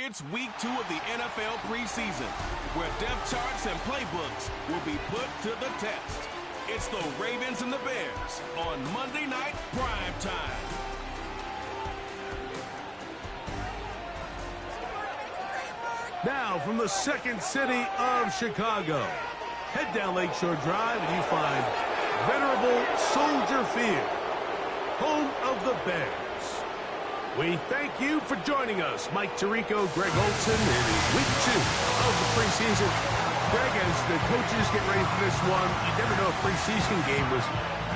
It's week 2 of the NFL preseason, where depth charts and playbooks will be put to the test. It's the Ravens and the Bears on Monday Night Prime Time. Now from the second city of Chicago, head down Lakeshore Drive and you find venerable Soldier Field, home of the Bears. We thank you for joining us. Mike Tirico, Greg Olson. It is week 2 of the preseason. Greg, as the coaches get ready for this one, you never know if preseason game was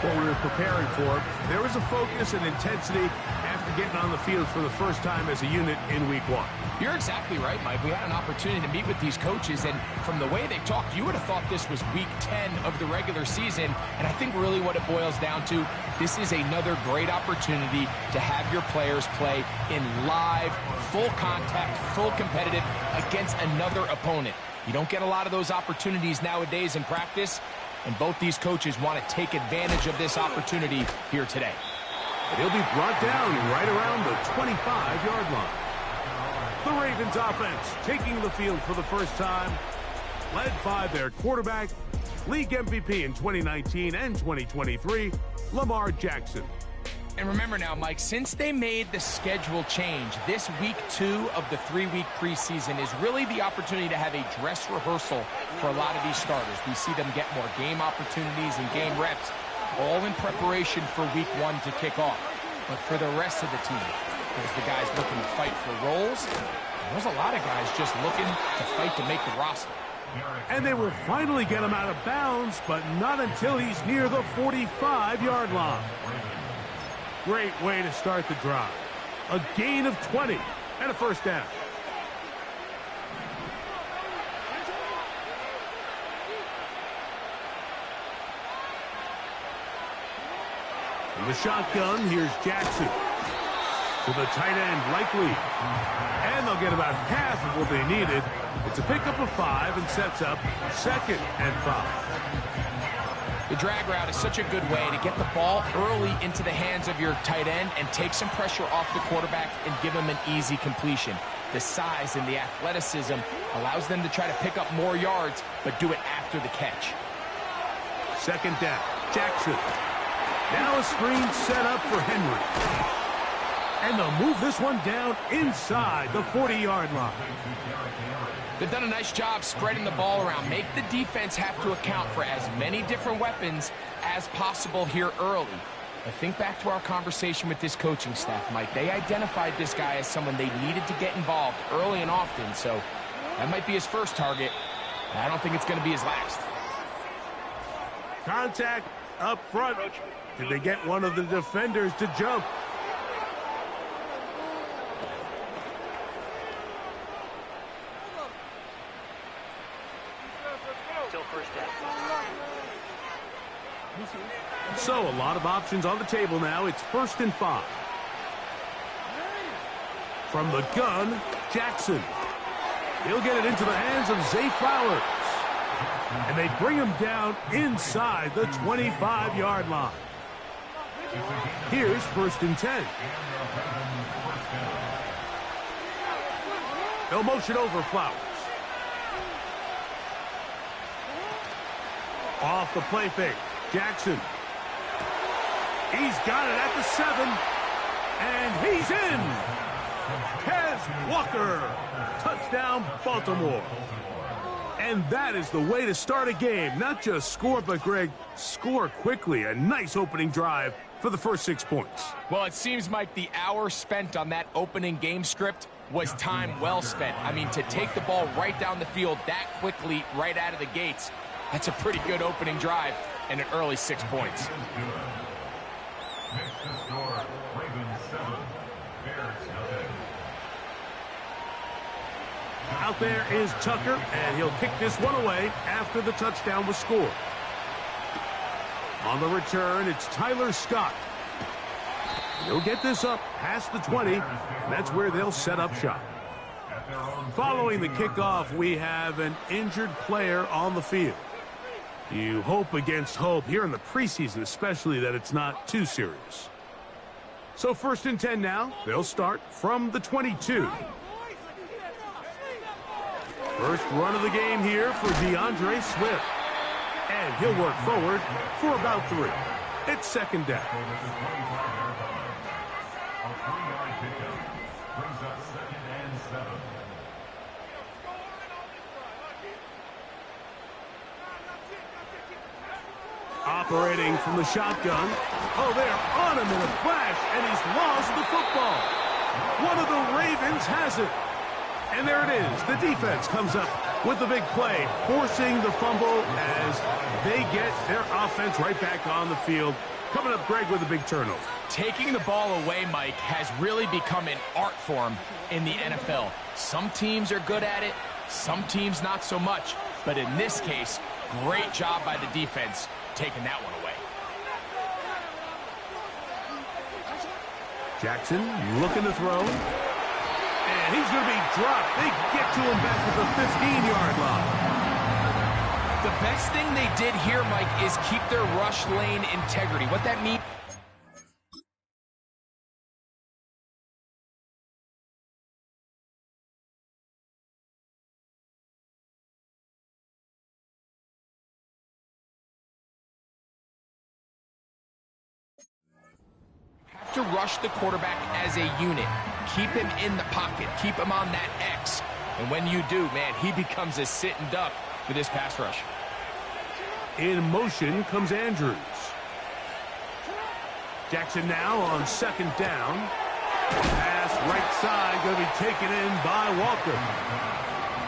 what we were preparing for. There was a focus and intensity after getting on the field for the first time as a unit in week 1. You're exactly right, Mike. We had an opportunity to meet with these coaches, and from the way they talked, you would have thought this was week 10 of the regular season. And I think really what it boils down to, this is another great opportunity to have your players play in live, full contact, full competitive against another opponent. You don't get a lot of those opportunities nowadays in practice, and both these coaches want to take advantage of this opportunity here today. And he'll be brought down right around the 25-yard line. The Ravens offense taking the field for the first time, led by their quarterback, league MVP in 2019 and 2023, Lamar Jackson. And remember now, Mike, since they made the schedule change, this week 2 of the 3-week preseason is really the opportunity to have a dress rehearsal for a lot of these starters. We see them get more game opportunities and game reps, all in preparation for week 1 to kick off. But for the rest of the team, there's the guys looking to fight for roles. And there's a lot of guys just looking to fight to make the roster. And they will finally get him out of bounds, but not until he's near the 45-yard line. Great way to start the drive. A gain of 20 and a first down. In the shotgun, here's Jackson. To the tight end, likely. And they'll get about half of what they needed. It's a pickup of 5 and sets up 2nd and 5. The drag route is such a good way to get the ball early into the hands of your tight end and take some pressure off the quarterback and give him an easy completion. The size and the athleticism allows them to try to pick up more yards, but do it after the catch. 2nd down, Jackson. Now a screen set up for Henry. And they'll move this one down inside the 40-yard line. They've done a nice job spreading the ball around. Make the defense have to account for as many different weapons as possible here early. But think back to our conversation with this coaching staff, Mike. They identified this guy as someone they needed to get involved early and often. So that might be his first target. I don't think it's going to be his last. Contact up front. Did they get one of the defenders to jump? So a lot of options on the table now. It's 1st and 5. From the gun, Jackson. He'll get it into the hands of Zay Flowers. And they bring him down inside the 25-yard line. Here's 1st and 10. They'll motion over Flowers. Off the play fake, Jackson. He's got it at the 7, and he's in. Kez Walker, touchdown Baltimore. And that is the way to start a game. Not just score, but Greg, score quickly. A nice opening drive for the first 6 points. Well, it seems, Mike, the hour spent on that opening game script was time well spent. I mean, to take the ball right down the field that quickly, right out of the gates, that's a pretty good opening drive and an early 6 points. Out there is Tucker, and he'll kick this one away after the touchdown was scored. On the return, it's Tyler Scott. He'll get this up past the 20, and that's where they'll set up shop. Following the kickoff, we have an injured player on the field. You hope against hope here in the preseason, especially that it's not too serious. So 1st and 10 now. They'll start from the 22. First run of the game here for DeAndre Swift. And he'll work forward for about 3. It's second down. Operating from the shotgun. Oh, they're on him in a flash, and he's lost the football. One of the Ravens has it. And there it is. The defense comes up with the big play, forcing the fumble as they get their offense right back on the field. Coming up, Greg, with a big turnover. Taking the ball away, Mike, has really become an art form in the NFL. Some teams are good at it, some teams not so much. But in this case, great job by the defense taking that one away. Jackson looking to throw. And he's going to be dropped. They get to him back at the 15-yard line. The best thing they did here, Mike, is keep their rush lane integrity. What that means... to rush the quarterback as a unit. Keep him in the pocket. Keep him on that X. And when you do, man, he becomes a sitting duck for this pass rush. In motion comes Andrews. Jackson now on second down. Pass right side going to be taken in by Walker.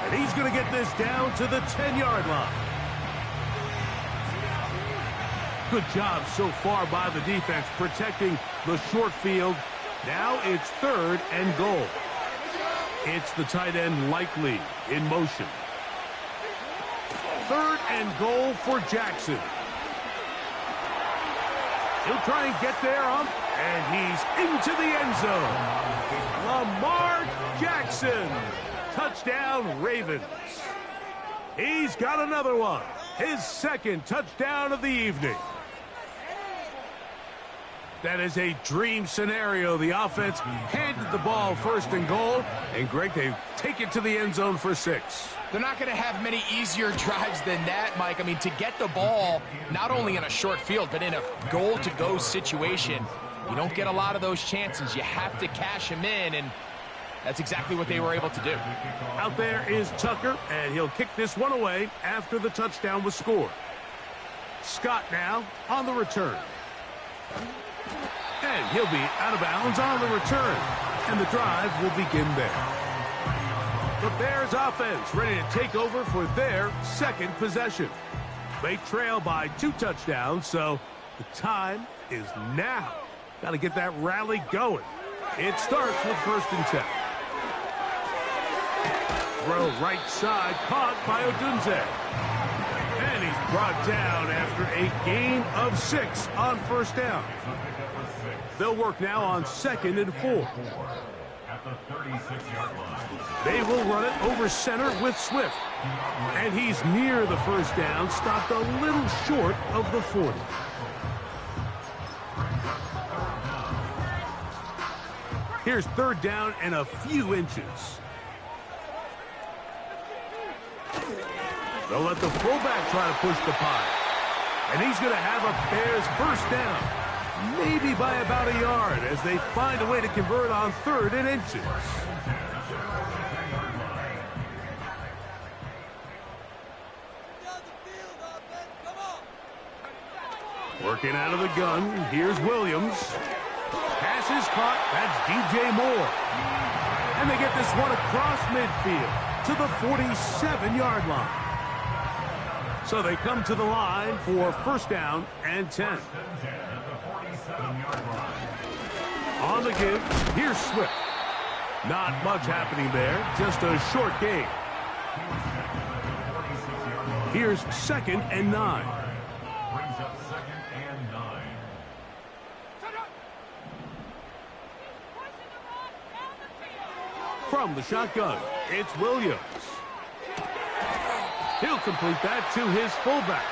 And he's going to get this down to the 10-yard line. Good job so far by the defense protecting the short field. Now it's 3rd and goal. It's the tight end Likely in motion. 3rd and goal for Jackson. He'll try and get there and he's into the end zone. Lamar Jackson. Touchdown, Ravens. He's got another one. His 2nd touchdown of the evening. That is a dream scenario. The offense handed the ball 1st and goal. And, Greg, they take it to the end zone for 6. They're not going to have many easier drives than that, Mike. I mean, to get the ball, not only in a short field, but in a goal-to-go situation, you don't get a lot of those chances. You have to cash them in, and that's exactly what they were able to do. Out there is Tucker, and he'll kick this one away after the touchdown was scored. Scott now on the return. And he'll be out of bounds on the return. And the drive will begin there. The Bears offense ready to take over for their 2nd possession. They trail by 2 touchdowns, so the time is now. Got to get that rally going. It starts with 1st and 10. Throw right side, caught by Odunze. And he's brought down after a gain of 6 on 1st down. They'll work now on 2nd and 4. They will run it over center with Swift. And he's near the 1st down, stopped a little short of the 40. Here's 3rd down and a few inches. They'll let the fullback try to push the pile. And he's going to have a Bears 1st down. Maybe by about a yard as they find a way to convert on 3rd and inches. Working out of the gun, here's Williams. Pass is caught, that's DJ Moore. And they get this one across midfield to the 47-yard line. So they come to the line for 1st down and 10. On the give, here's Swift. Not much happening there, just a short gain. Here's 2nd and 9. Brings up 2nd and 9. From the shotgun, it's Williams. He'll complete that to his fullback.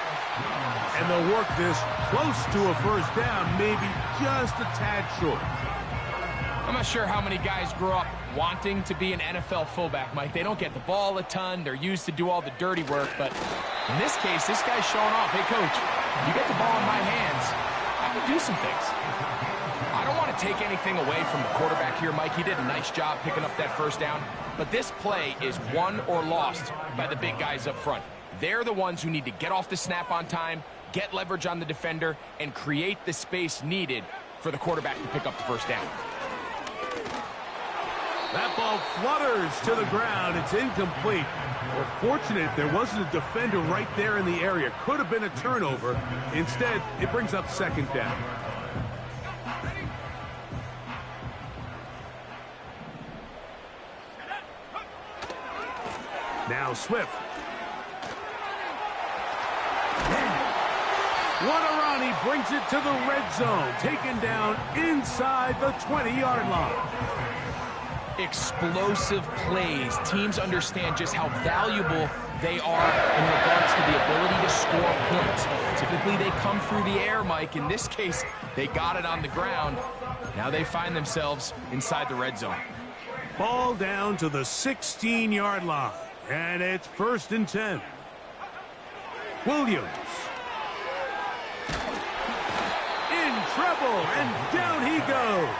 And they'll work this close to a 1st down, maybe just a tad short. I'm not sure how many guys grow up wanting to be an NFL fullback, Mike. They don't get the ball a ton. They're used to do all the dirty work. But in this case, this guy's showing off. Hey, coach, you get the ball in my hands, I can do some things. I don't want to take anything away from the quarterback here, Mike. He did a nice job picking up that first down. But this play is won or lost by the big guys up front. They're the ones who need to get off the snap on time, get leverage on the defender, and create the space needed for the quarterback to pick up the first down. That ball flutters to the ground. It's incomplete. We're fortunate there wasn't a defender right there in the area. Could have been a turnover. Instead, it brings up second down. Now Swift. Waterani brings it to the red zone. Taken down inside the 20-yard line. Explosive plays. Teams understand just how valuable they are in regards to the ability to score points. Typically, they come through the air, Mike. In this case, they got it on the ground. Now they find themselves inside the red zone. Ball down to the 16-yard line, and it's 1st and 10. Williams. In trouble, and down he goes.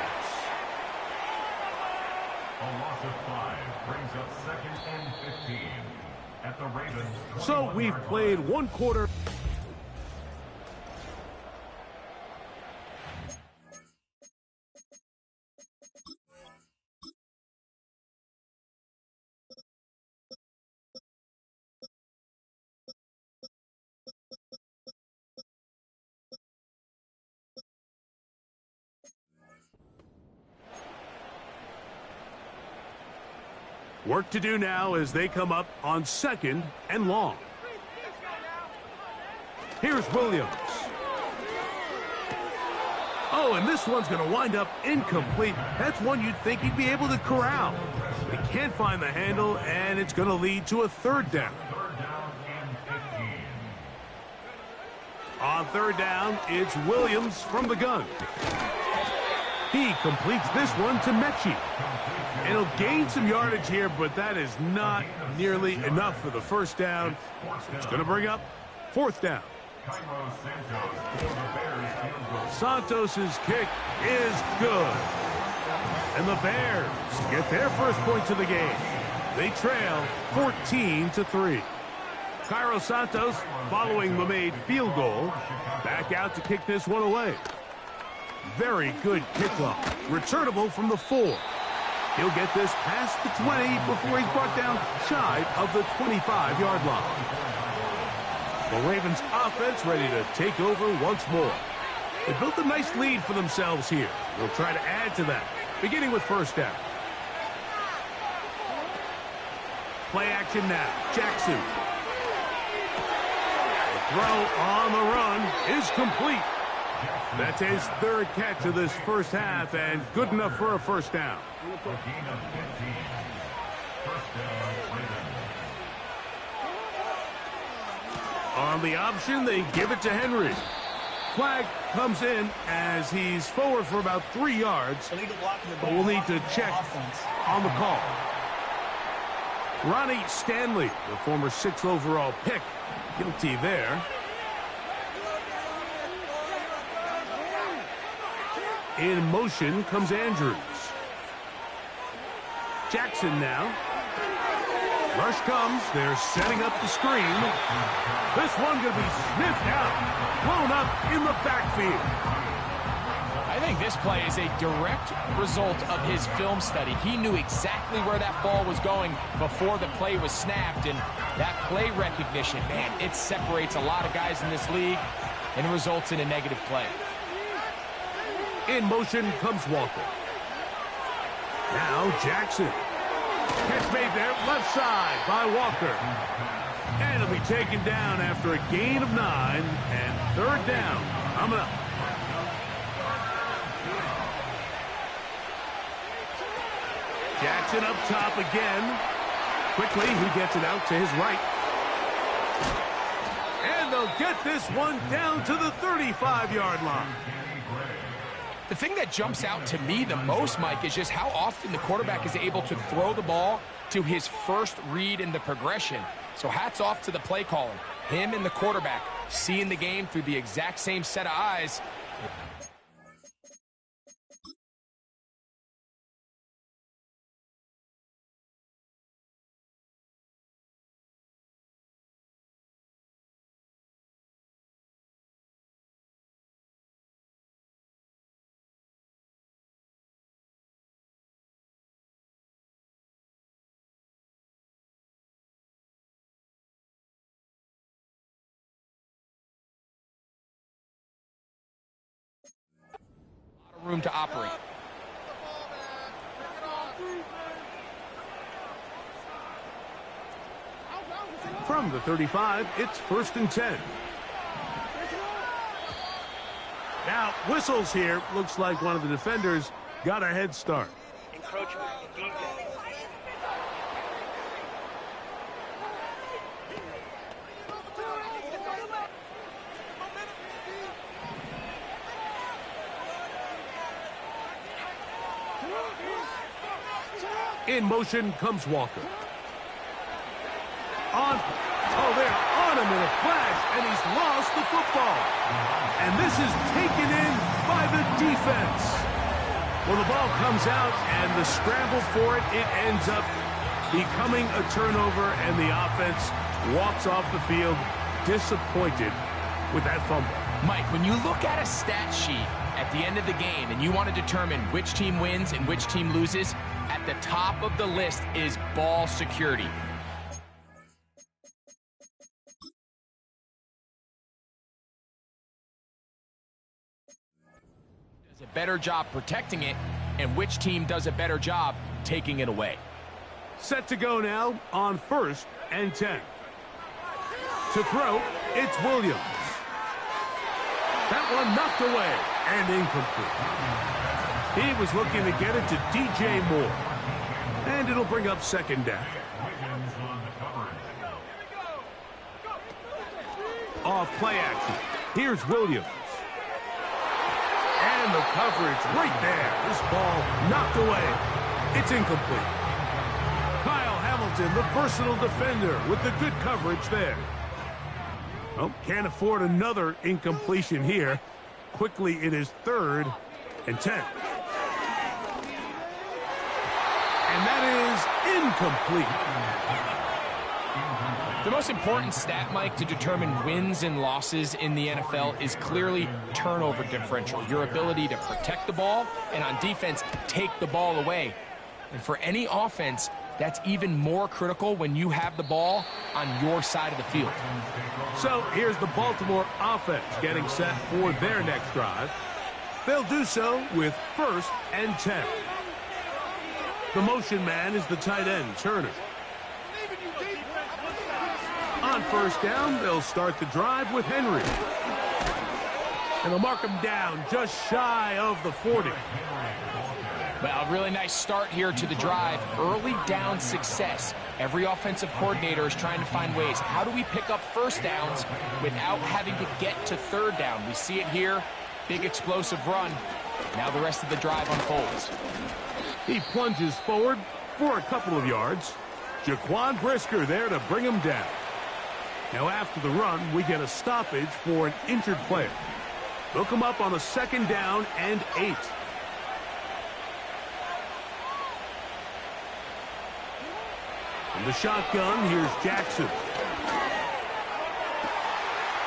A loss of 5 brings up 2nd and 15 at the Ravens. So we've played one quarter. Work to do now as they come up on 2nd and long. Here's Williams. Oh, and this one's going to wind up incomplete. That's one you'd think he'd be able to corral. He can't find the handle, and it's going to lead to a 3rd down. On 3rd down, it's Williams from the gun. He completes this one to Mechie. And he'll gain some yardage here, but that is not nearly enough for the first down. It's going to bring up 4th down. Santos's kick is good. And the Bears get their first points of the game. They trail 14-3. Cairo Santos, following the made field goal, back out to kick this one away. Very good kickoff. Returnable from the 4. He'll get this past the 20 before he's brought down shy of the 25-yard line. The Ravens offense ready to take over once more. They built a nice lead for themselves here. They'll try to add to that, beginning with 1st down. Play action now. Jackson. The throw on the run is complete. That's his 3rd catch of this first half, and good enough for a 1st down. On the option, they give it to Henry. Flag comes in as he's forward for about 3 yards, but we'll need to check on the call. Ronnie Stanley, the former 6th overall pick, guilty there. In motion comes Andrews. Jackson now. Rush comes. They're setting up the screen. This one going to be sniffed out. Blown up in the backfield. I think this play is a direct result of his film study. He knew exactly where that ball was going before the play was snapped, and that play recognition, man, it separates a lot of guys in this league and results in a negative play. In motion comes Walker. Now Jackson. Catch made there, left side by Walker. And it'll be taken down after a gain of 9 and 3rd down. Coming up. Jackson up top again. Quickly, he gets it out to his right. And they'll get this one down to the 35-yard line. The thing that jumps out to me the most, Mike, is just how often the quarterback is able to throw the ball to his first read in the progression. So hats off to the play caller. Him and the quarterback seeing the game through the exact same set of eyes. Room to operate. From the 35, it's 1st and 10. Now, whistles here. Looks like one of the defenders got a head start. Encroachment, defense. In motion comes Walker. They're on him in a flash, and he's lost the football. And this is taken in by the defense. Well, the ball comes out, and the scramble for it ends up becoming a turnover, and the offense walks off the field disappointed with that fumble. Mike, when you look at a stat sheet at the end of the game and you want to determine which team wins and which team loses, at the top of the list is ball security. Does a better job protecting it, and which team does a better job taking it away. Set to go now on 1st and 10. To throw, it's Williams. That one knocked away and incomplete. He was looking to get it to DJ Moore. And it'll bring up 2nd down. Off play action. Here's Williams. And the coverage right there. This ball knocked away. It's incomplete. Kyle Hamilton, the versatile defender, with the good coverage there. Well, can't afford another incompletion here. Quickly, it is 3rd and 10. And that is incomplete. The most important stat, Mike, to determine wins and losses in the NFL is clearly turnover differential. Your ability to protect the ball and on defense, take the ball away. And for any offense, that's even more critical when you have the ball on your side of the field. So here's the Baltimore offense getting set for their next drive. They'll do so with 1st and 10. The motion man is the tight end, Turner. On 1st down, they'll start the drive with Henry. And they'll mark him down just shy of the 40. Well, a really nice start here to the drive. Early down success. Every offensive coordinator is trying to find ways. How do we pick up 1st downs without having to get to 3rd down? We see it here. Big explosive run. Now the rest of the drive unfolds. He plunges forward for a couple of yards. Jaquan Brisker there to bring him down. Now after the run, we get a stoppage for an injured player. They'll come up on a 2nd down and 8. From the shotgun, here's Jackson.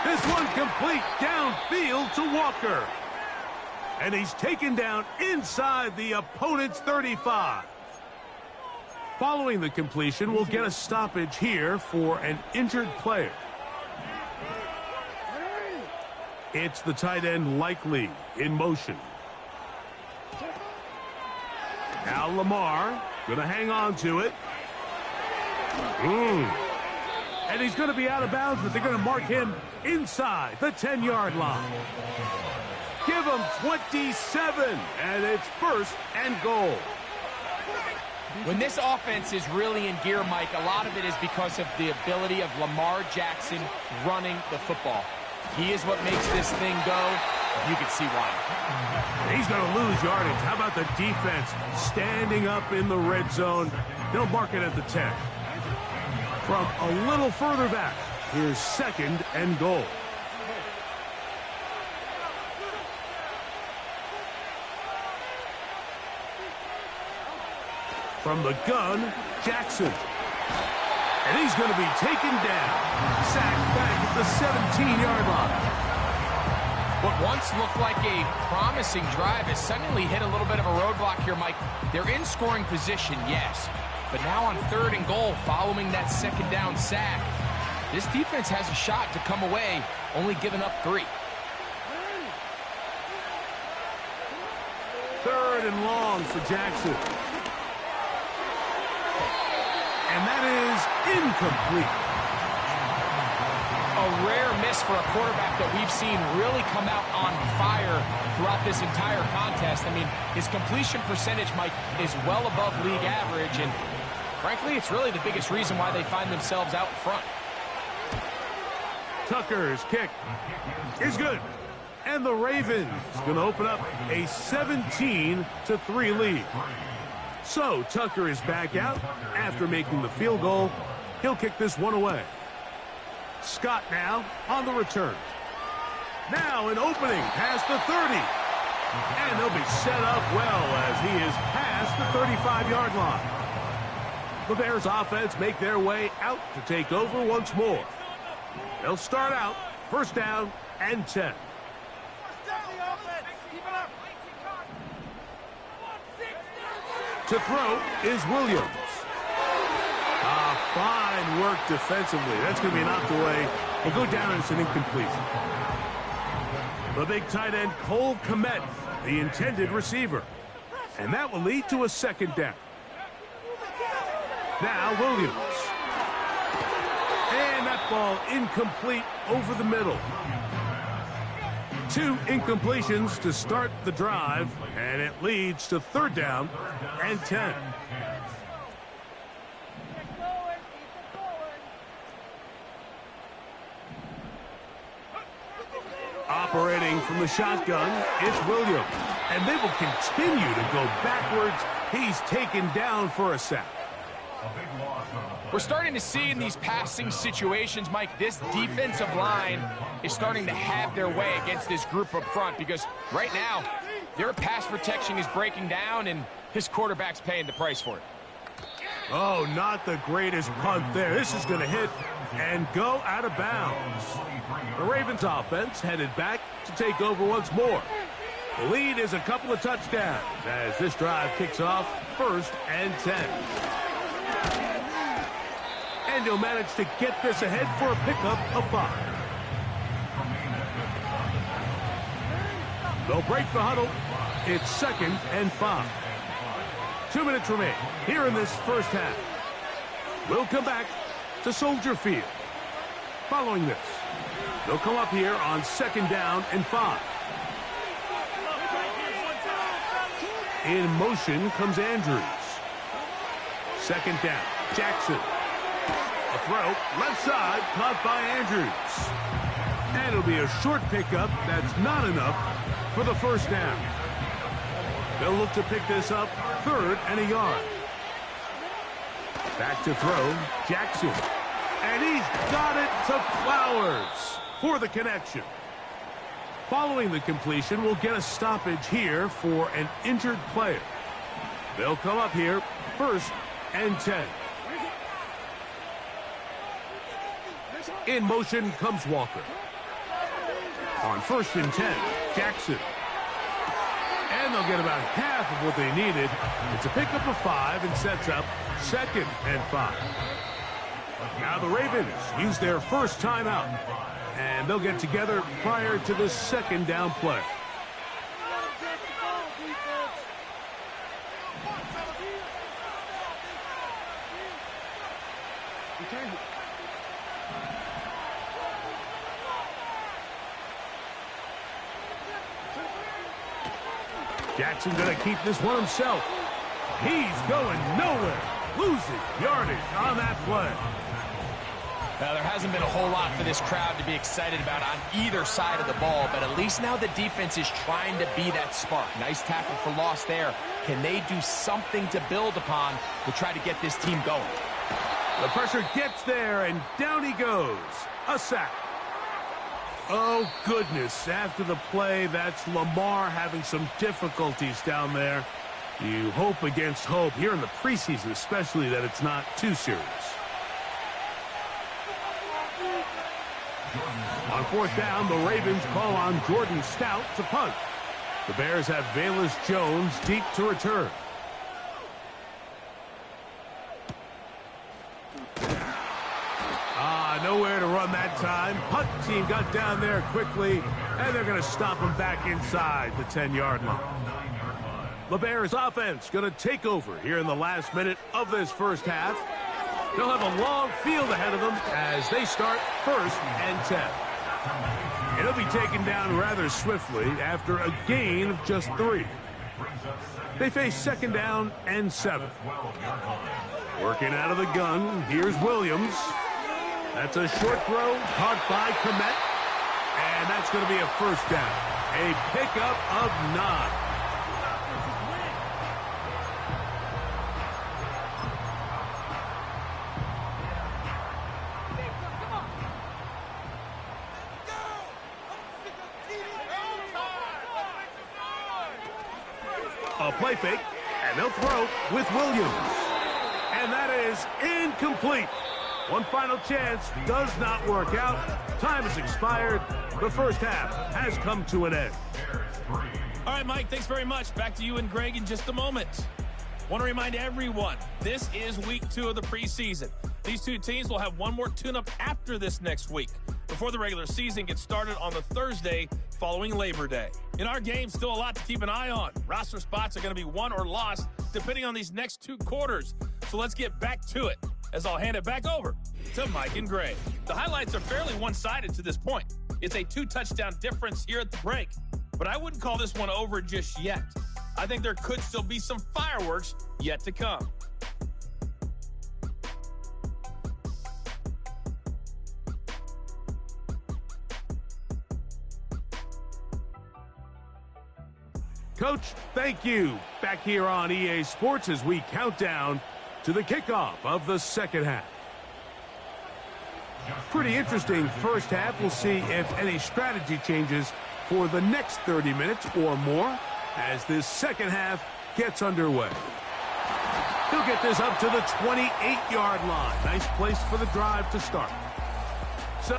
This one complete downfield to Walker. And he's taken down inside the opponent's 35. Following the completion, we'll get a stoppage here for an injured player. It's the tight end Likely in motion. Now Lamar going to hang on to it. And he's going to be out of bounds, but they're going to mark him inside the 10-yard line. Give him 27, and it's 1st and goal. When this offense is really in gear, Mike, a lot of it is because of the ability of Lamar Jackson running the football. He is what makes this thing go. You can see why. He's going to lose yardage. How about the defense standing up in the red zone? They'll mark it at the 10. From a little further back, here's 2nd and goal. From the gun, Jackson. And he's going to be taken down. Sacked back at the 17-yard line. What once looked like a promising drive has suddenly hit a little bit of a roadblock here, Mike. They're in scoring position, yes. But now on 3rd and goal, following that 2nd down sack, this defense has a shot to come away, only giving up 3. 3rd and long for Jackson. And that is incomplete. A rare miss for a quarterback that we've seen really come out on fire throughout this entire contest. I mean, his completion percentage, Mike, is well above league average, and frankly, it's really the biggest reason why they find themselves out front. Tucker's kick is good. And the Ravens going to open up a 17-3 lead. So Tucker is back out after making the field goal. He'll kick this one away. Scott now on the return. Now an opening past the 30. And they'll be set up well as he is past the 35-yard line. The Bears offense make their way out to take over once more. They'll start out 1st down and 10. To throw is Williams. Fine work defensively. That's going to be knocked away. We'll go down as an incompletion. The big tight end, Cole Kmet, the intended receiver. And that will lead to a 2nd down. Now Williams. And that ball incomplete over the middle. 2 incompletions to start the drive, and it leads to 3rd down and 10. Operating from the shotgun, it's Williams. And they will continue to go backwards. He's taken down for a sack. We're starting to see in these passing situations, Mike, this defensive line is starting to have their way against this group up front because right now, their pass protection is breaking down and his quarterback's paying the price for it. Oh, not the greatest punt there. This is going to hit and go out of bounds. The Ravens offense headed back to take over once more. The lead is a couple of touchdowns as this drive kicks off 1st and 10. And he'll manage to get this ahead for a pickup of 5. They'll break the huddle. It's 2nd and 5. 2 minutes remain here in this 1st half. We'll come back to Soldier Field. Following this, they'll come up here on 2nd down and 5. In motion comes Andrews. 2nd down, Jackson. A throw, left side, caught by Andrews. And it'll be a short pickup. That's not enough for the 1st down. They'll look to pick this up 3rd and a yard. Back to throw, Jackson. And he's got it to Flowers for the connection. Following the completion, we'll get a stoppage here for an injured player. They'll come up here 1st and 10. In motion comes Walker. On 1st and 10, Jackson. And they'll get about half of what they needed. It's a pickup of 5 and sets up 2nd and 5. Now the Ravens use their 1st timeout. And they'll get together prior to the 2nd down play. Jackson going to keep this one himself. He's going nowhere. Losing yardage on that play. Now, there hasn't been a whole lot for this crowd to be excited about on either side of the ball, but at least now the defense is trying to be that spark. Nice tackle for loss there. Can they do something to build upon to try to get this team going? The pressure gets there, and down he goes. A sack. Oh, goodness. After the play, that's Lamar having some difficulties down there. You hope against hope, here in the preseason especially, that it's not too serious. On fourth down, the Ravens call on Jordan Stout to punt. The Bears have Velus Jones deep to return. Nowhere to run that time. Punt team got down there quickly, and they're going to stop him back inside the 10-yard line. The Bears offense going to take over here in the last minute of this first half. They'll have a long field ahead of them as they start 1st and 10. It'll be taken down rather swiftly after a gain of just 3. They face 2nd down and 7. Working out of the gun, here's Williams. That's a short throw, caught by Komet, and that's going to be a 1st down. A pickup of 9. A play fake, and they'll throw with Williams. And that is incomplete. One final chance does not work out. Time has expired. The first half has come to an end. All right, Mike, thanks very much. Back to you and Greg in just a moment. Want to remind everyone, this is week 2 of the preseason. These two teams will have one more tune-up after this next week, before the regular season gets started on the Thursday following Labor Day. In our game, still a lot to keep an eye on. Roster spots are going to be won or lost depending on these next 2 quarters. So let's get back to it, as I'll hand it back over to Mike and Greg. The highlights are fairly one-sided to this point. It's a 2-touchdown difference here at the break, but I wouldn't call this one over just yet. I think there could still be some fireworks yet to come. Coach, thank you. Back here on EA Sports as we count down to the kickoff of the second half. Pretty interesting first half. We'll see if any strategy changes for the next 30 minutes or more as this second half gets underway. He'll get this up to the 28-yard line. Nice place for the drive to start. So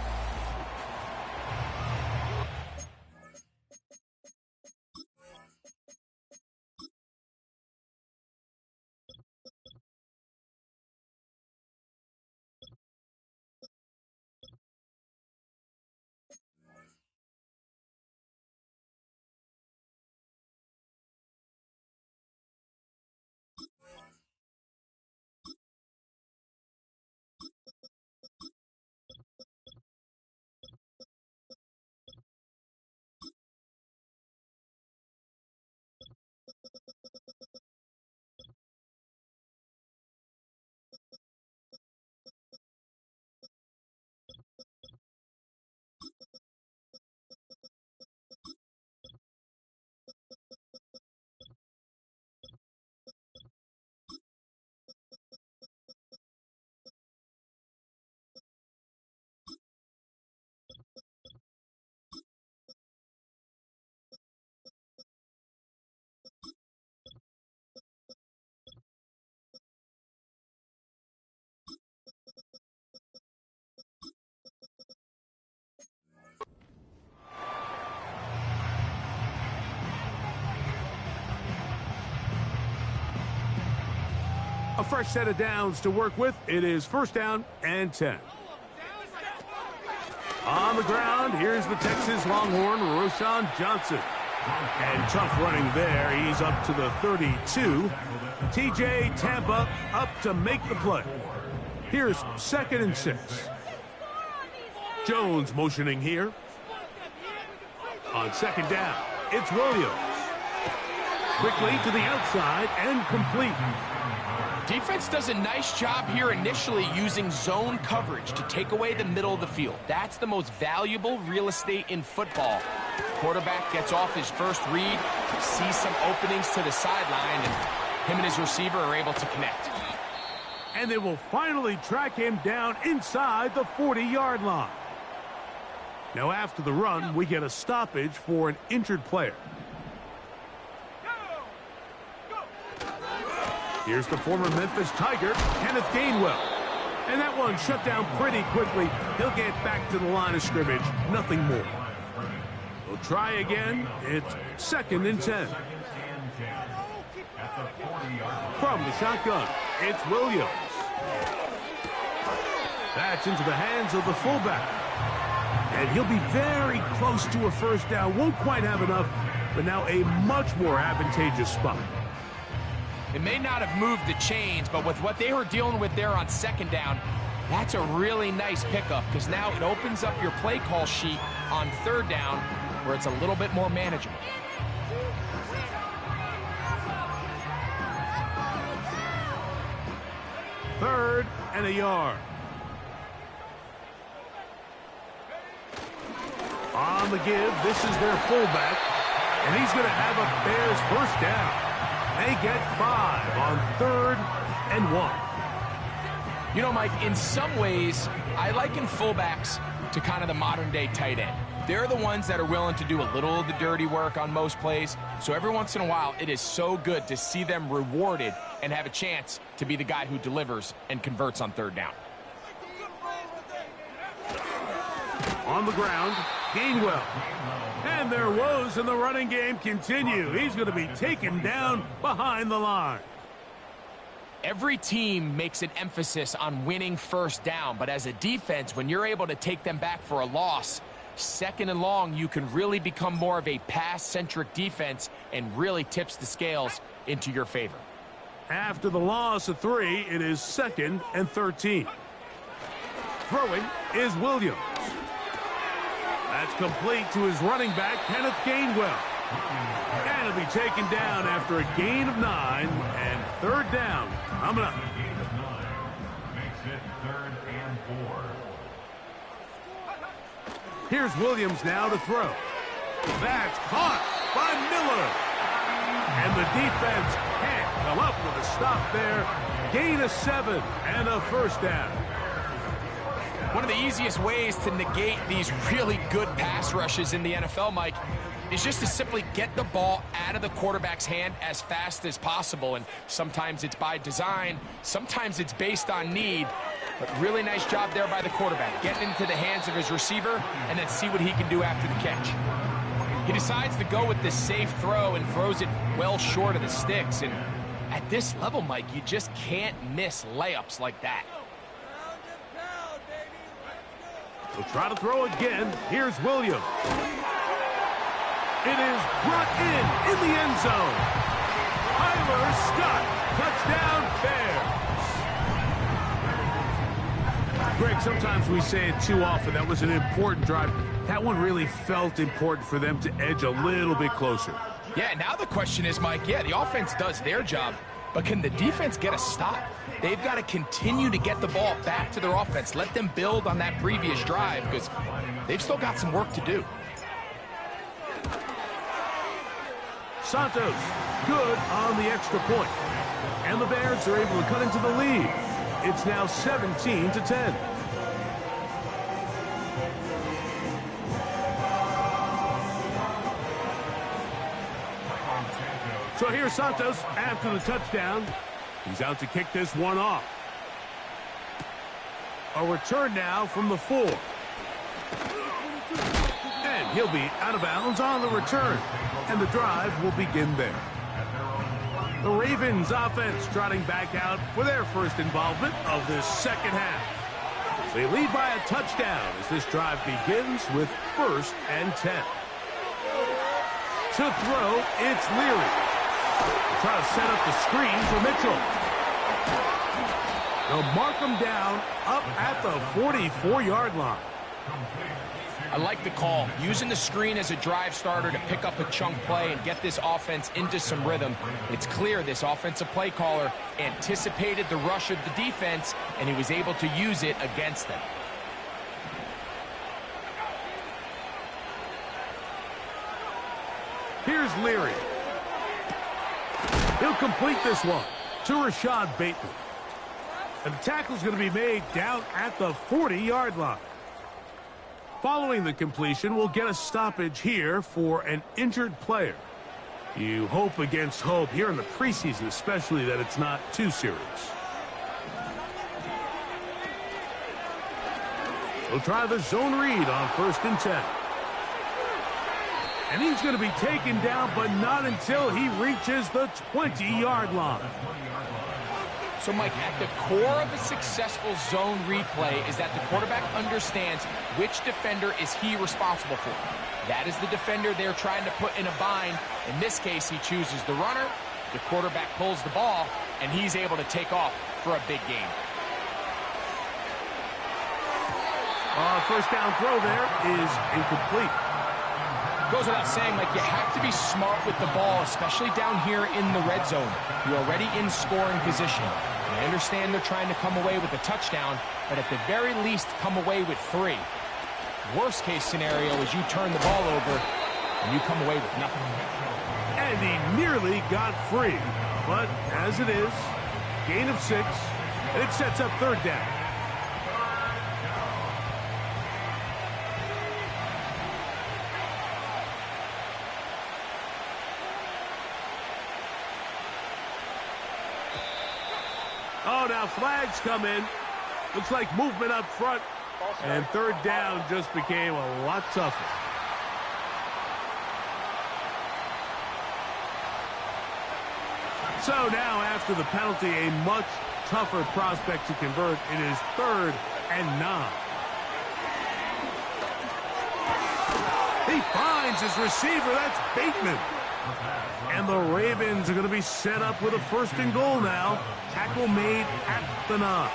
a fresh set of downs to work with. It is 1st down and 10. On the ground, here's the Texas Longhorn, Roschon Johnson. And tough running there. He's up to the 32. TJ Tampa up to make the play. Here's 2nd and 6. Jones motioning here. On 2nd down, it's Williams. Quickly to the outside and complete. Defense does a nice job here initially using zone coverage to take away the middle of the field. That's the most valuable real estate in football. Quarterback gets off his first read, sees some openings to the sideline, and him and his receiver are able to connect. And they will finally track him down inside the 40-yard line. Now after the run, we get a stoppage for an injured player. Here's the former Memphis Tiger, Kenneth Gainwell. And that one shut down pretty quickly. He'll get back to the line of scrimmage, nothing more. We'll try again. It's 2nd and 10. From the shotgun, it's Williams. That's into the hands of the fullback. And he'll be very close to a first down. Won't quite have enough, but now a much more advantageous spot. It may not have moved the chains, but with what they were dealing with there on 2nd down, that's a really nice pickup because now it opens up your play call sheet on 3rd down where it's a little bit more manageable. Third and a yard. On the give, this is their fullback, and he's going to have a Bears first down. They get 5 on 3rd and 1. You know, Mike, in some ways, I liken fullbacks to kind of the modern-day tight end. They're the ones that are willing to do a little of the dirty work on most plays. So every once in a while, it is so good to see them rewarded and have a chance to be the guy who delivers and converts on 3rd down. On the ground, Gainwell. And their woes in the running game continue. He's going to be taken down behind the line. Every team makes an emphasis on winning first down, but as a defense, when you're able to take them back for a loss, 2nd and long, you can really become more of a pass-centric defense and really tips the scales into your favor. After the loss of 3, it is 2nd and 13. Throwing is Williams. That's complete to his running back, Kenneth Gainwell. And he'll be taken down after a gain of 9 and 3rd down. Coming up. Makes it 3rd and 4. Here's Williams now to throw. That's caught by Miller. And the defense can't come up with a stop there. Gain of 7 and a first down. One of the easiest ways to negate these really good pass rushes in the NFL, Mike, is just to simply get the ball out of the quarterback's hand as fast as possible. And sometimes it's by design, sometimes it's based on need. But really nice job there by the quarterback, getting into the hands of his receiver and then see what he can do after the catch. He decides to go with this safe throw and throws it well short of the sticks. And at this level, Mike, you just can't miss layups like that. He'll try to throw again. Here's Williams. It is brought in the end zone. Tyler Scott, touchdown Bears. Greg, sometimes we say it too often. That was an important drive. That one really felt important for them to edge a little bit closer. Yeah, now the question is, Mike, yeah, the offense does their job, but can the defense get a stop? They've got to continue to get the ball back to their offense. Let them build on that previous drive because they've still got some work to do. Santos, good on the extra point. And the Bears are able to cut into the lead. It's now 17-10. So here's Santos after the touchdown. He's out to kick this one off. A return now from the 4. And he'll be out of bounds on the return. And the drive will begin there. The Ravens offense trotting back out for their first involvement of this second half. They lead by a touchdown as this drive begins with 1st and 10. To throw, it's Leary. Try to set up the screen for Mitchell. They'll mark him down up at the 44-yard line. I like the call. Using the screen as a drive starter to pick up a chunk play and get this offense into some rhythm. It's clear this offensive play caller anticipated the rush of the defense, and he was able to use it against them. Here's Leary. He'll complete this one to Rashad Bateman. And the tackle's going to be made down at the 40-yard line. Following the completion, we'll get a stoppage here for an injured player. You hope against hope here in the preseason, especially that it's not too serious. We'll try the zone read on 1st and 10. And he's going to be taken down, but not until he reaches the 20-yard line. So, Mike, at the core of a successful zone replay is that the quarterback understands which defender is he responsible for. That is the defender they're trying to put in a bind. In this case, he chooses the runner. The quarterback pulls the ball, and he's able to take off for a big gain. First down throw there is incomplete. Goes without saying, Mike, you have to be smart with the ball, especially down here in the red zone. You're already in scoring position. I understand they're trying to come away with a touchdown, but at the very least, come away with 3. Worst case scenario is you turn the ball over and you come away with nothing. And he nearly got free. But as it is, gain of 6, and it sets up 3rd down. Oh, now flags come in. Looks like movement up front. And 3rd down just became a lot tougher. So now after the penalty, a much tougher prospect to convert. It is 3rd and 9. He finds his receiver. That's Bateman. And the Ravens are going to be set up with a 1st and goal now. Tackle made at the 9.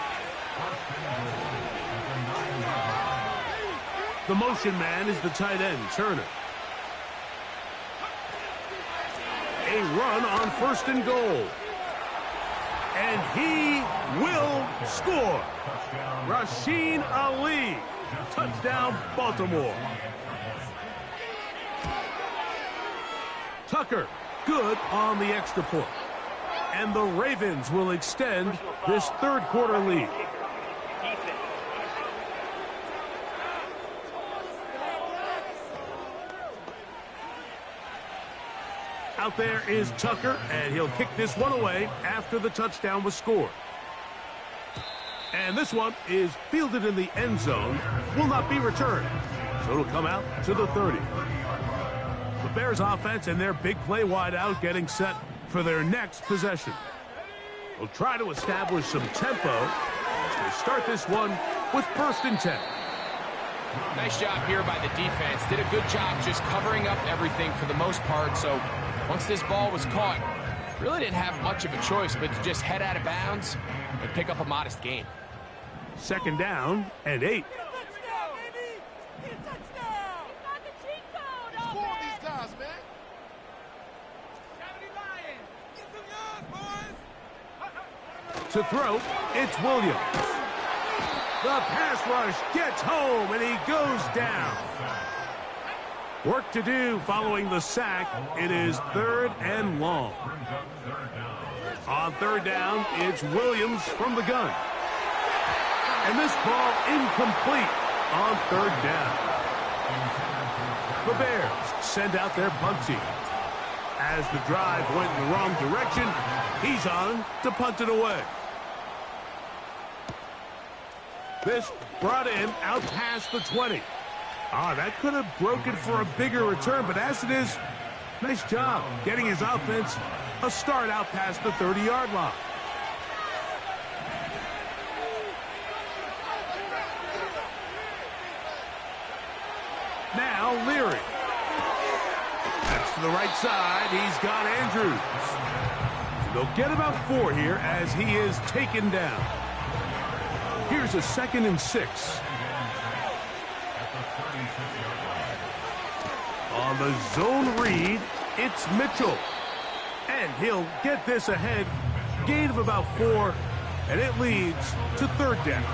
The motion man is the tight end, Turner. A run on 1st and goal. And he will score. Rasheen Ali. Touchdown, Baltimore. Tucker, good on the extra point. And the Ravens will extend this 3rd quarter lead. Out there is Tucker, and he'll kick this one away after the touchdown was scored. And this one is fielded in the end zone, will not be returned. So it'll come out to the 30. The Bears offense and their big play wideout getting set for their next possession. We'll try to establish some tempo as they start this one with 1st and 10. Nice job here by the defense. Did a good job just covering up everything for the most part. So once this ball was caught, really didn't have much of a choice but to just head out of bounds and pick up a modest gain. 2nd down and 8. To throw, it's Williams. The pass rush gets home, and he goes down. Work to do following the sack. It is 3rd and long. On 3rd down, it's Williams from the gun. And this ball incomplete on 3rd down. The Bears send out their punt team. As the drive went in the wrong direction, he's on to punt it away. This brought him out past the 20. That could have broken for a bigger return, but as it is, nice job getting his offense a start out past the 30-yard line. Now Leary. That's to the right side. He's got Andrews. And they'll get about 4 here as he is taken down. Here's a 2nd and 6. On the zone read, it's Mitchell. And he'll get this ahead. Gain of about 4, and it leads to third down.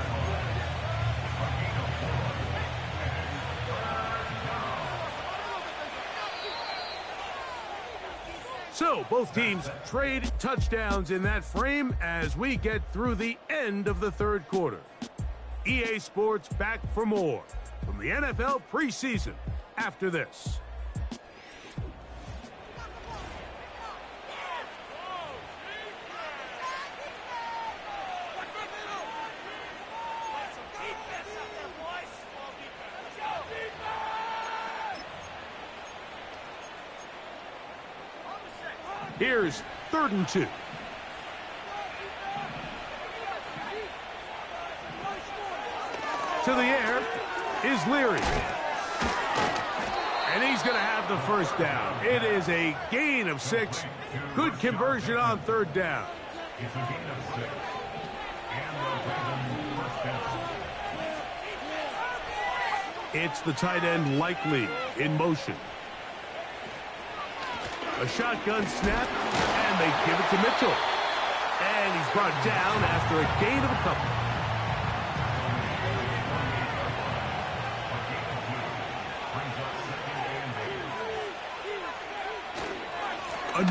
So both teams trade touchdowns in that frame as we get through the end of the third quarter. EA Sports back for more from the NFL preseason after this. Here's 3rd and 2. To the air is Leary. And he's going to have the first down. It is a gain of 6. Good conversion on 3rd down. It's a gain of 6. And the Ravens first down. It's the tight end Likely in motion. A shotgun snap, and they give it to Mitchell. And he's brought down after a gain of a couple.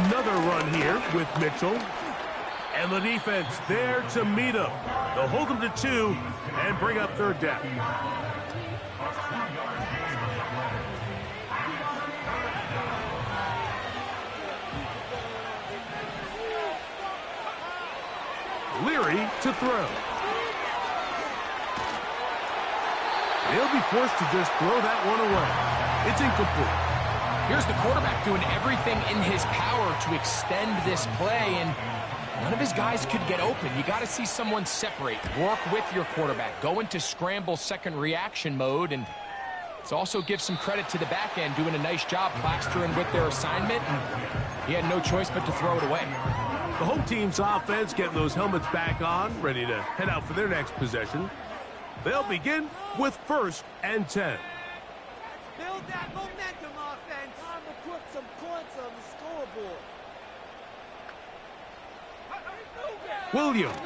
Another run here with Mitchell. And the defense there to meet him. They'll hold him to 2 and bring up 3rd down. Leary to throw. They'll be forced to just throw that one away. It's incomplete. Here's the quarterback doing everything in his power to extend this play, and none of his guys could get open. You got to see someone separate, work with your quarterback, go into scramble second reaction mode, and it's also give some credit to the back end doing a nice job plastering with their assignment, and he had no choice but to throw it away. The home team's offense getting those helmets back on, ready to head out for their next possession. They'll begin with 1st and 10. Build that momentum, offense. Time to put some points on the scoreboard. Williams.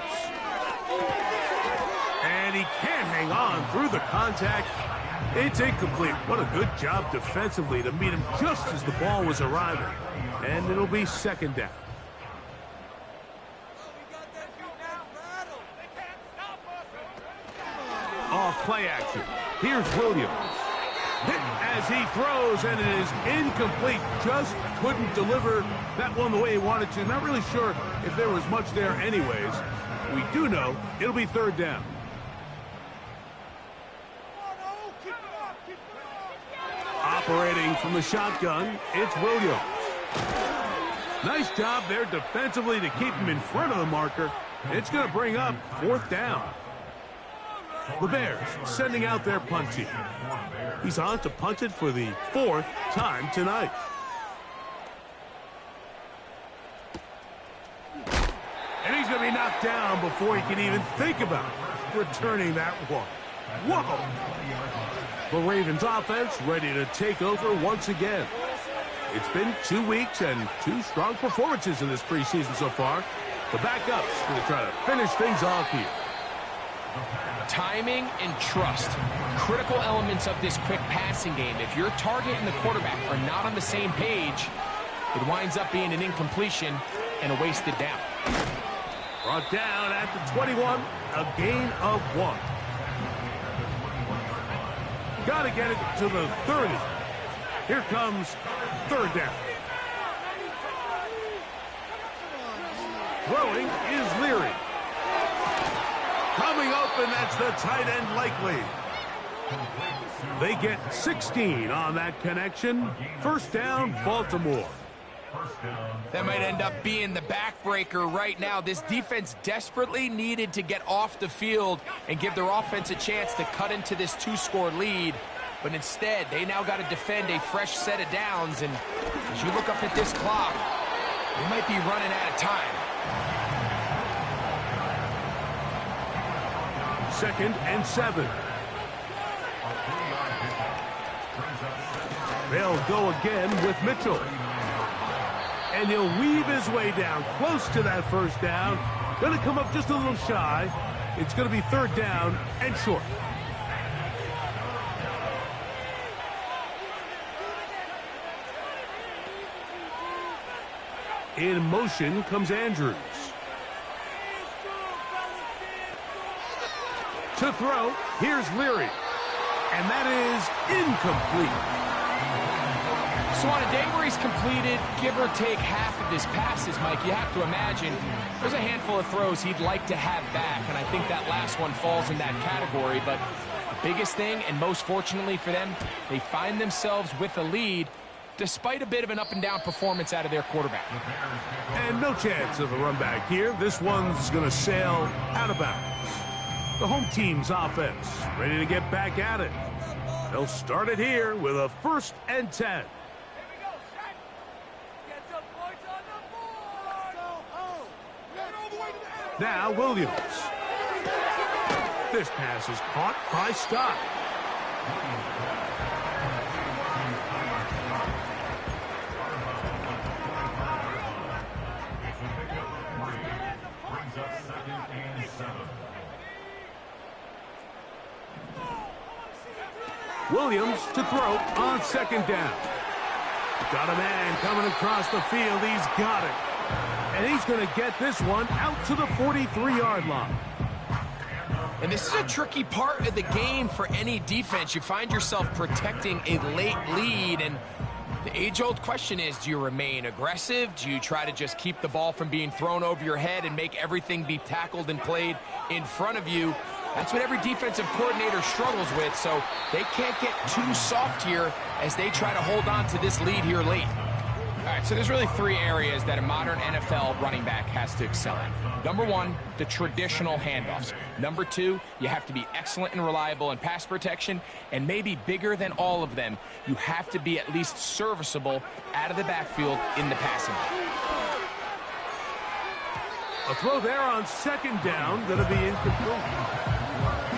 And he can't hang on through the contact. It's incomplete. What a good job defensively to meet him just as the ball was arriving. And it'll be 2nd down. Off play action. Here's Williams. Hit as he throws, and it is incomplete. Just couldn't deliver that one the way he wanted to. Not really sure if there was much there anyways. We do know it'll be 3rd down. Operating from the shotgun, it's Williams. Nice job there defensively to keep him in front of the marker. It's going to bring up 4th down. The Bears sending out their punt team. He's on to punt it for the 4th time tonight. And he's going to be knocked down before he can even think about returning that one. Whoa! The Ravens offense ready to take over once again. It's been 2 weeks and 2 strong performances in this preseason so far. The backups going to try to finish things off here. Timing and trust, critical elements of this quick passing game. If your target and the quarterback are not on the same page, it winds up being an incompletion and a wasted down. Brought down at the 21, a gain of 1. Got to get it to the 30. Here comes 3rd down. Throwing is Leary. Coming open, that's the tight end Likely. They get 16 on that connection. 1st down, Baltimore. That might end up being the backbreaker right now. This defense desperately needed to get off the field and give their offense a chance to cut into this 2-score lead. But instead, they now got to defend a fresh set of downs. And as you look up at this clock, they might be running out of time. 2nd and 7. They'll go again with Mitchell. And he'll weave his way down close to that first down. Going to come up just a little shy. It's going to be third down and short. In motion comes Andrews. To throw, here's Leary. And that is incomplete. So on a day where he's completed, give or take half of his passes, Mike, you have to imagine there's a handful of throws he'd like to have back, and I think that last one falls in that category. But the biggest thing, and most fortunately for them, they find themselves with a lead despite a bit of an up-and-down performance out of their quarterback. And no chance of a run back here. This one's going to sail out of bounds. The home team's offense ready to get back at it. They'll start it here with a 1st and 10. Now Williams. This pass is caught by Scott. Brings up 2nd and 7. Williams to throw on 2nd down. Got a man coming across the field. He's got it. And he's going to get this one out to the 43-yard line. And this is a tricky part of the game for any defense. You find yourself protecting a late lead, and the age-old question is, do you remain aggressive? Do you try to just keep the ball from being thrown over your head and make everything be tackled and played in front of you? That's what every defensive coordinator struggles with, so they can't get too soft here as they try to hold on to this lead here late. All right, so there's really 3 areas that a modern NFL running back has to excel in. Number 1, the traditional handoffs. Number 2, you have to be excellent and reliable in pass protection, and maybe bigger than all of them, you have to be at least serviceable out of the backfield in the passing game. A throw there on 2nd down, going to be incomplete.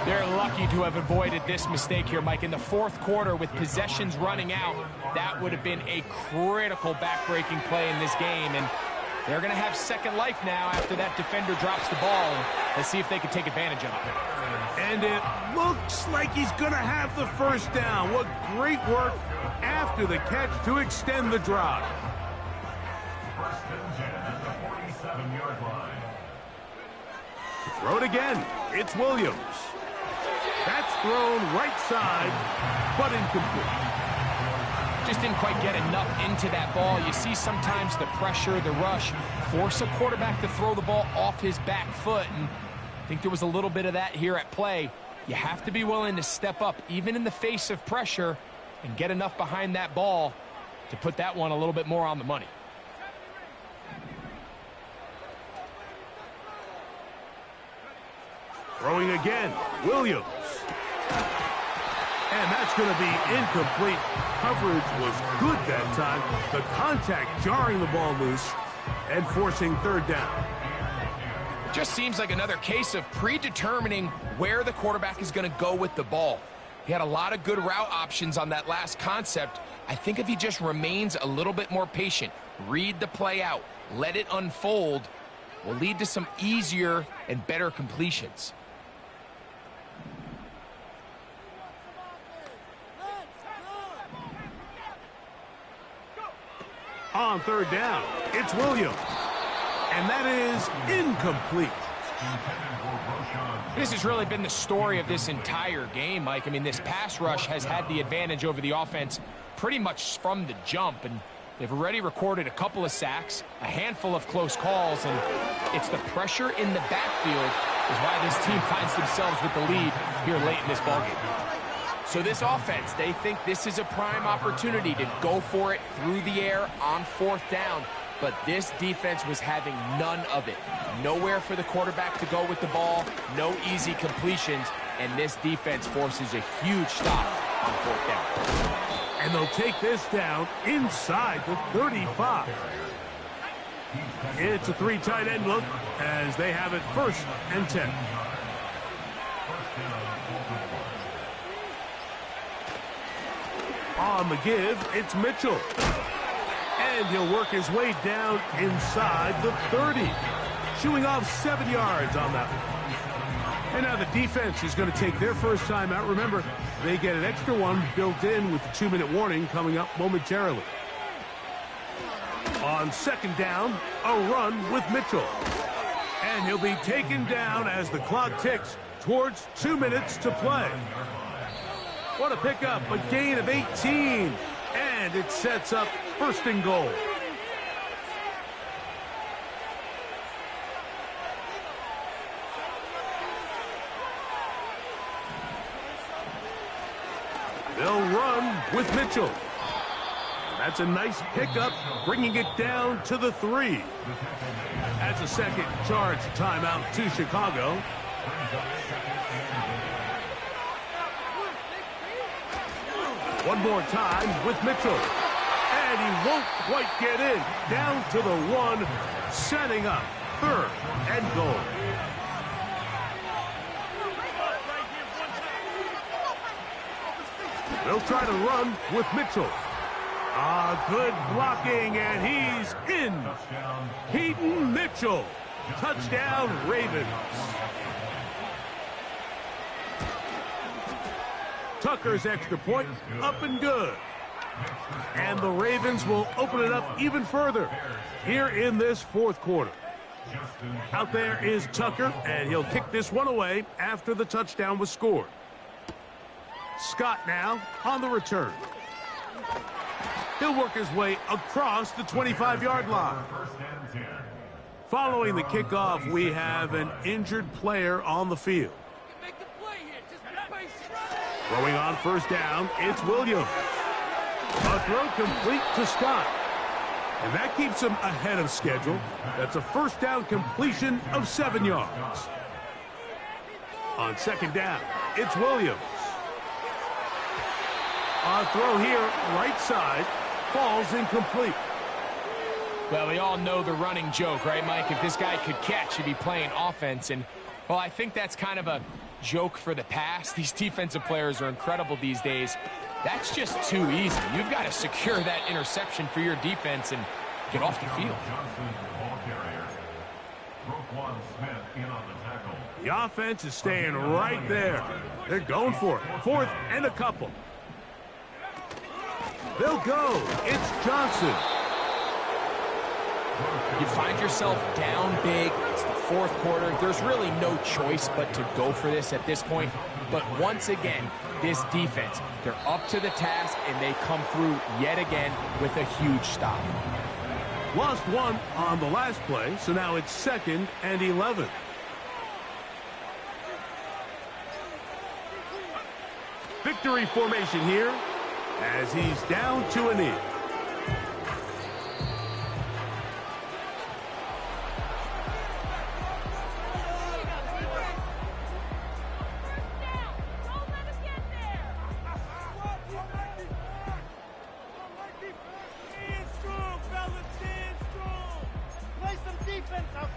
They're lucky to have avoided this mistake here, Mike. In the 4th quarter, with possessions running out, that would have been a critical back-breaking play in this game. And they're going to have second life now after that defender drops the ball. Let's see if they can take advantage of it. And it looks like he's going to have the first down. What great work after the catch to extend the drive. 1st and 10 at the 47-yard line. To throw it again, it's Williams. That's thrown right side, but incomplete. Just didn't quite get enough into that ball. You see sometimes the pressure, the rush, force a quarterback to throw the ball off his back foot, and I think there was a little bit of that here at play. You have to be willing to step up, even in the face of pressure, and get enough behind that ball to put that one a little bit more on the money. Throwing again, Williams. And that's going to be incomplete. Coverage was good that time. The contact jarring the ball loose and forcing 3rd down. It just seems like another case of predetermining where the quarterback is going to go with the ball. He had a lot of good route options on that last concept. I think if he just remains a little bit more patient, read the play out, let it unfold, will lead to some easier and better completions. On 3rd down, it's Williams. And that is incomplete. This has really been the story of this entire game, Mike. I mean, this pass rush has had the advantage over the offense pretty much from the jump, and they've already recorded a couple of sacks, a handful of close calls, and it's the pressure in the backfield is why this team finds themselves with the lead here late in this ballgame. So this offense, they think this is a prime opportunity to go for it through the air on 4th down. But this defense was having none of it. Nowhere for the quarterback to go with the ball, no easy completions, and this defense forces a huge stop on 4th down. And they'll take this down inside the 35. It's a 3 tight end look as they have it 1st and 10. On the give, it's Mitchell. And he'll work his way down inside the 30. Shooing off 7 yards on that one. And now the defense is going to take their first time out. Remember, they get an extra one built in with the 2-minute warning coming up momentarily. On second down, a run with Mitchell. And he'll be taken down as the clock ticks towards 2 minutes to play. What a pickup, a gain of 18. And it sets up first and goal. They'll run with Mitchell. That's a nice pickup, bringing it down to the 3. That's a second charge timeout to Chicago. One more time with Mitchell. And he won't quite get in. Down to the 1, setting up third and goal. They'll try to run with Mitchell. Good blocking, and he's in. Keaton Mitchell. Touchdown, Ravens. Tucker's extra point, up and good. And the Ravens will open it up even further here in this fourth quarter. Out there is Tucker, and he'll kick this one away after the touchdown was scored. Scott now on the return. He'll work his way across the 25-yard line. Following the kickoff, we have an injured player on the field. Throwing on first down, it's Williams. A throw complete to Scott. And that keeps him ahead of schedule. That's a first down completion of 7 yards. On second down, it's Williams. A throw here, right side, falls incomplete. Well, we all know the running joke, right, Mike? If this guy could catch, he'd be playing offense. And, well, I think that's kind of a joke for the past. These defensive players are incredible these days. That's just too easy. You've got to secure that interception for your defense and get off the field. The offense is staying right there. They're going for it. Fourth and a couple. They'll go. It's Johnson. You find yourself down big. It's the fourth quarter. There's really no choice but to go for this at this point. But once again, this defense, they're up to the task, and they come through yet again with a huge stop. Lost one on the last play, so now it's 2nd and 11. Victory formation here as he's down to a knee. Stand strong, fellas, stand strong. Play some defense out